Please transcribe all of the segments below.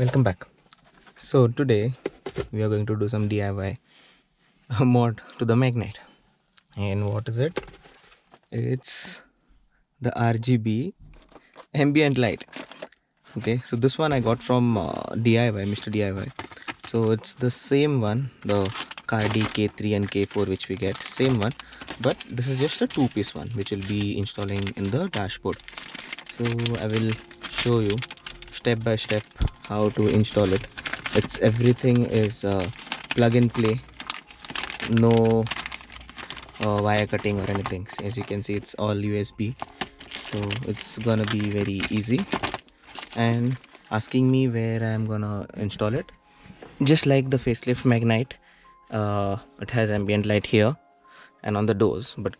Welcome back. So today we are going to do some DIY mod to the MAGNITE. And what is it? It's the RGB ambient light. Okay, so this one I got from DIY, Mr. DIY. So it's the same one, the Cardi K3 and K4 which we get, same one, but this is just a two-piece one which will be installing in the dashboard. So I will show you step by step how to install it. It's everything is plug and play, no wire cutting or anything. As you can see, it's all USB, so it's gonna be very easy. And asking me where I'm gonna install it, just like the Facelift MAGNITE, it has ambient light here and on the doors, but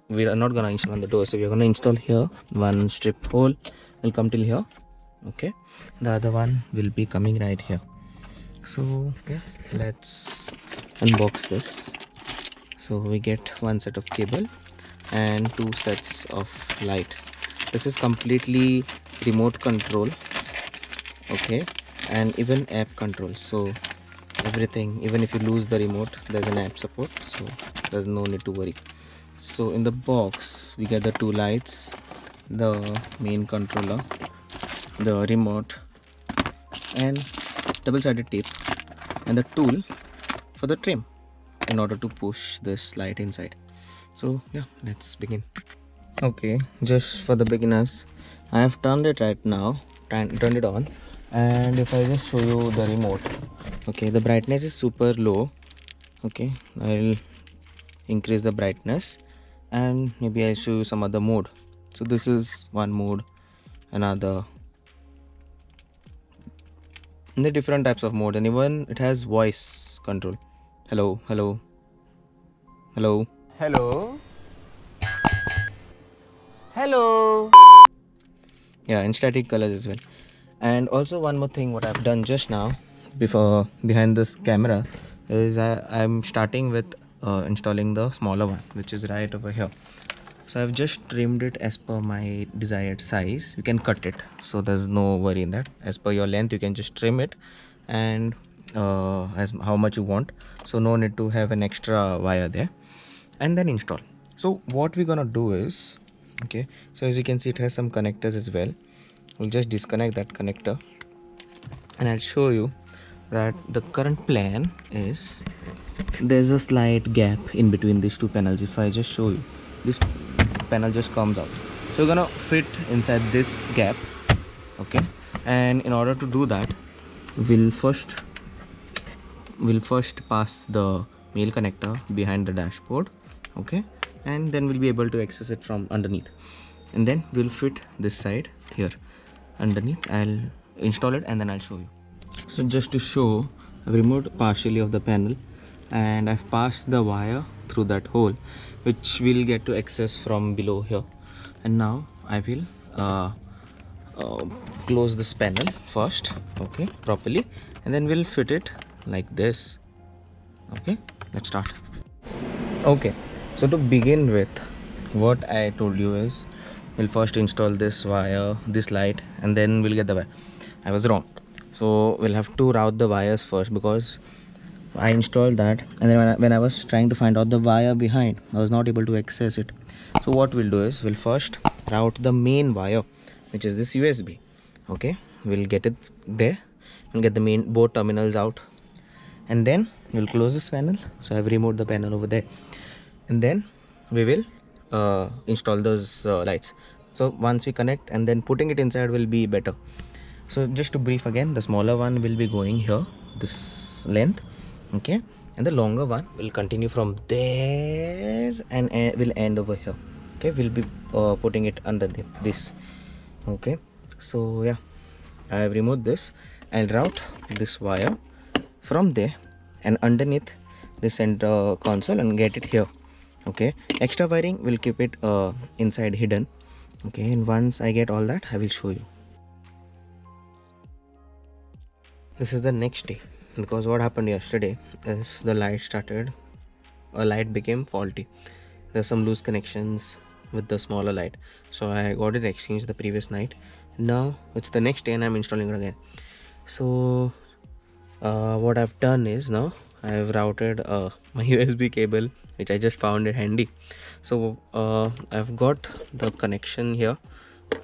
we are not gonna install on the doors, so we are gonna install here. One strip hole will come till here, okay, the other one will be coming right here. So yeah, let's unbox this. So we get one set of cable and two sets of light. This is completely remote control, okay, and even app control. So everything, even if you lose the remote, there's an app support, so there's no need to worry. So in the box we get the two lights, the main controller, the remote, and double-sided tape, and the tool for the trim in order to push this light inside. So yeah, let's begin. Okay, just for the beginners, I have turned it right now, turned it on, and if I just show you the remote, okay, the brightness is super low. Okay, I'll increase the brightness and maybe I'll show you some other mode. So this is one mode, another, and the different types of mode, and even it has voice control. Hello, hello, hello, Hello. Hello. yeah, and static colors as well. And also one more thing, what I've done just now before behind this camera is I'm starting with installing the smaller one, which is right over here. So I've just trimmed it as per my desired size. You can cut it, so there's no worry in that. As per your length, you can just trim it, and as how much you want, so no need to have an extra wire there. And then install. So what we're gonna do is, okay, so as you can see, it has some connectors as well. We'll just disconnect that connector, and I'll show you that the current plan is there's a slight gap in between these two panels. If I just show you, this panel just comes out, so we're gonna fit inside this gap, okay. And in order to do that, we'll first pass the male connector behind the dashboard, okay, and then we'll be able to access it from underneath, and then we'll fit this side here underneath. I'll install it and then I'll show you. So just to show, I've removed partially of the panel and I've passed the wire through that hole, which we'll get to access from below here. And now I will close this panel first, okay, properly, and then we'll fit it like this. Okay, let's start. Okay, so to begin with, what I told you is we'll first install this wire, this light, and then we'll get the wire. I was wrong. So we'll have to route the wires first, because I installed that, and then when I was trying to find out the wire behind, I was not able to access it. So what we'll do is we'll first route the main wire, which is this USB. Okay, we'll get it there and get the main both terminals out, and then we'll close this panel. So I've removed the panel over there, and then we will install those lights. So once we connect, and then putting it inside will be better. So just to brief again, the smaller one will be going here, this length, okay, and the longer one will continue from there and will end over here. Okay, we'll be putting it under this. Okay, so yeah, I have removed this. I'll route this wire from there and underneath the center console and get it here. Okay, extra wiring will keep it inside hidden. Okay, and once I get all that, I will show you. This is the next day, because what happened yesterday is the light became faulty. There's some loose connections with the smaller light, so I got it exchanged the previous night. Now it's the next day and I'm installing it again. So what I've done is, now I've routed my USB cable, which I just found it handy. So I've got the connection here,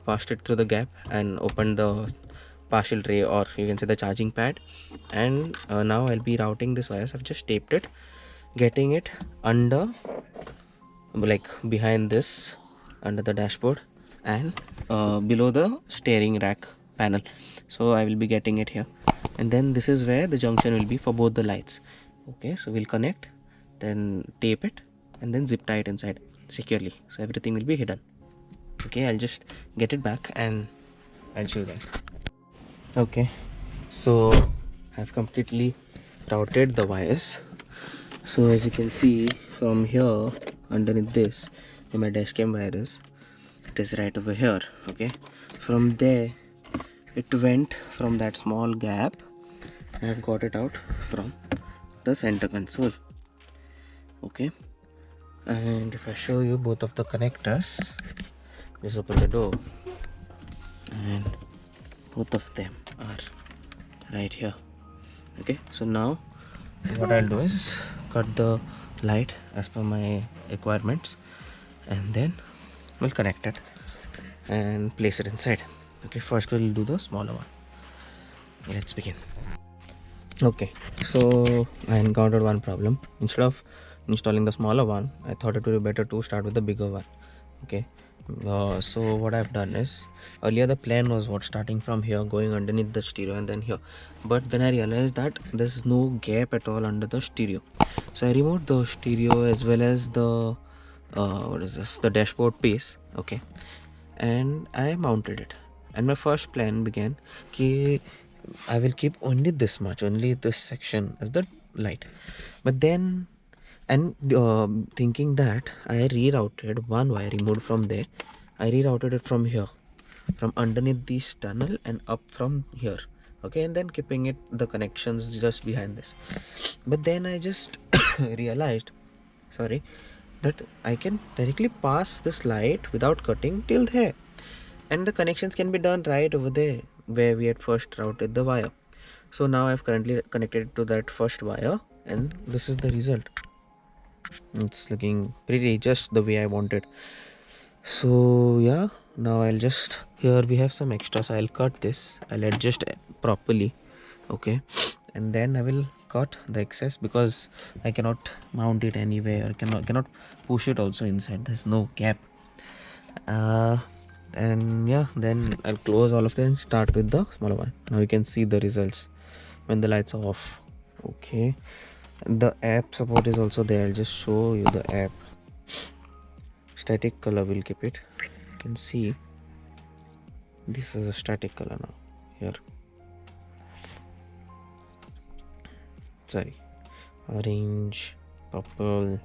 passed it through the gap and opened the partial tray, or you can say the charging pad, and now I'll be routing this wires. I've just taped it, getting it under, like behind this, under the dashboard, and below the steering rack panel. So I will be getting it here, and then this is where the junction will be for both the lights. Okay, so we'll connect, then tape it, and then zip tie it inside securely, so everything will be hidden. Okay, I'll just get it back and I'll show you that. Okay, so I've completely routed the wires. So as you can see from here, underneath this, where my dash cam wire is, it is right over here. Okay, from there it went from that small gap. I've got it out from the center console. Okay, and if I show you both of the connectors, just open the door, and both of them are right here. Okay, so now what I'll do is cut the light as per my requirements, and then we'll connect it and place it inside. Okay, first we'll do the smaller one. Let's begin. Okay, so I encountered one problem. Instead of installing the smaller one, I thought it would be better to start with the bigger one. Okay, so what I've done is, earlier the plan was what, starting from here, going underneath the stereo and then here, but then I realized that there's no gap at all under the stereo. So I removed the stereo as well as the what is this, the dashboard piece. Okay, and I mounted it, and my first plan began ki I will keep only this much, only this section as the light. But then, and thinking that, I rerouted one wire removed from there. I rerouted it from here, from underneath this tunnel and up from here. Okay, and then keeping it the connections just behind this. But then I just realized, sorry, that I can directly pass this light without cutting till there, and the connections can be done right over there where we had first routed the wire. So now I've currently connected it to that first wire, and this is the result. It's looking pretty just the way I wanted. So yeah, now I'll just, here we have some extras. I'll cut this, I'll adjust properly. Okay, and then I will cut the excess, because I cannot mount it anywhere, cannot push it also inside, there's no gap. And yeah, then I'll close all of them and start with the smaller one. Now you can see the results when the lights are off. Okay, the app support is also there. I'll just show you the app. Static color, we'll keep it. You can see this is a static color now here. Sorry, orange, purple,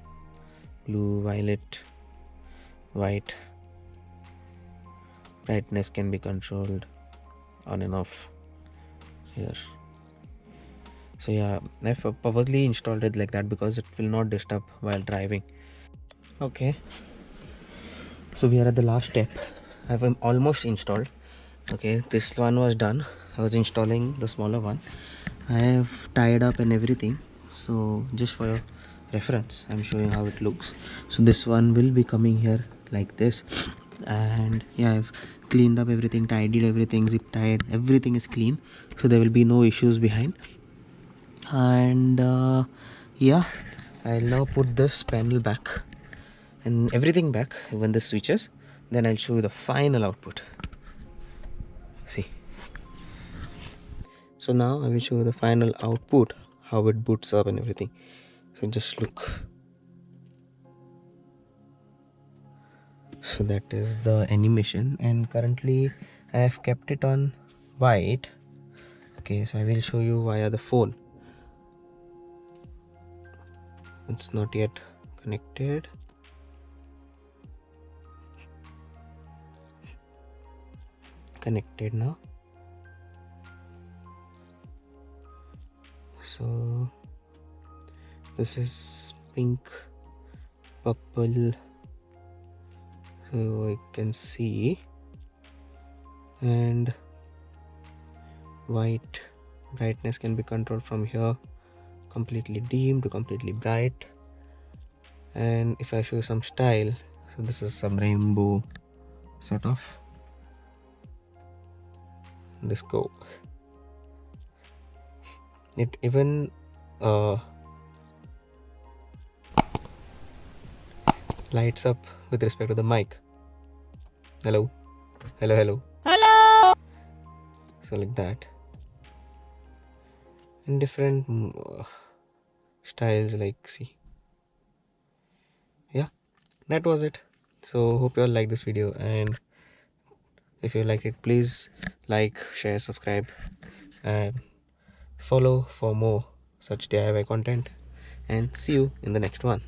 blue, violet, white. Brightness can be controlled on and off here. So yeah, I've purposely installed it like that because it will not disturb while driving. Okay, so we are at the last step. I've almost installed. Okay, this one was done. I was installing the smaller one. I have tied up and everything, so just for your reference I'm showing how it looks. So this one will be coming here like this, and yeah, I've cleaned up everything, tidied everything, zip tied, everything is clean, so there will be no issues behind. And yeah, I'll now put this panel back and everything back, even the switches, then I'll show you the final output. See, so now I will show you the final output, how it boots up and everything. So just look. So that is the animation, and currently I have kept it on white. Okay, so I will show you via the phone. It's not yet connected. Connected now. So this is pink, purple, so I can see, and white, Brightness can be controlled from here, completely dim to completely bright. And if I show you some style, so this is some rainbow sort of disco. It even lights up with respect to the mic. Hello, hello, hello, hello. So like that, in different styles. Like, see, yeah, that was it. So hope you all like this video, and if you liked it, please like, share, subscribe, and follow for more such DIY content. And see you in the next one.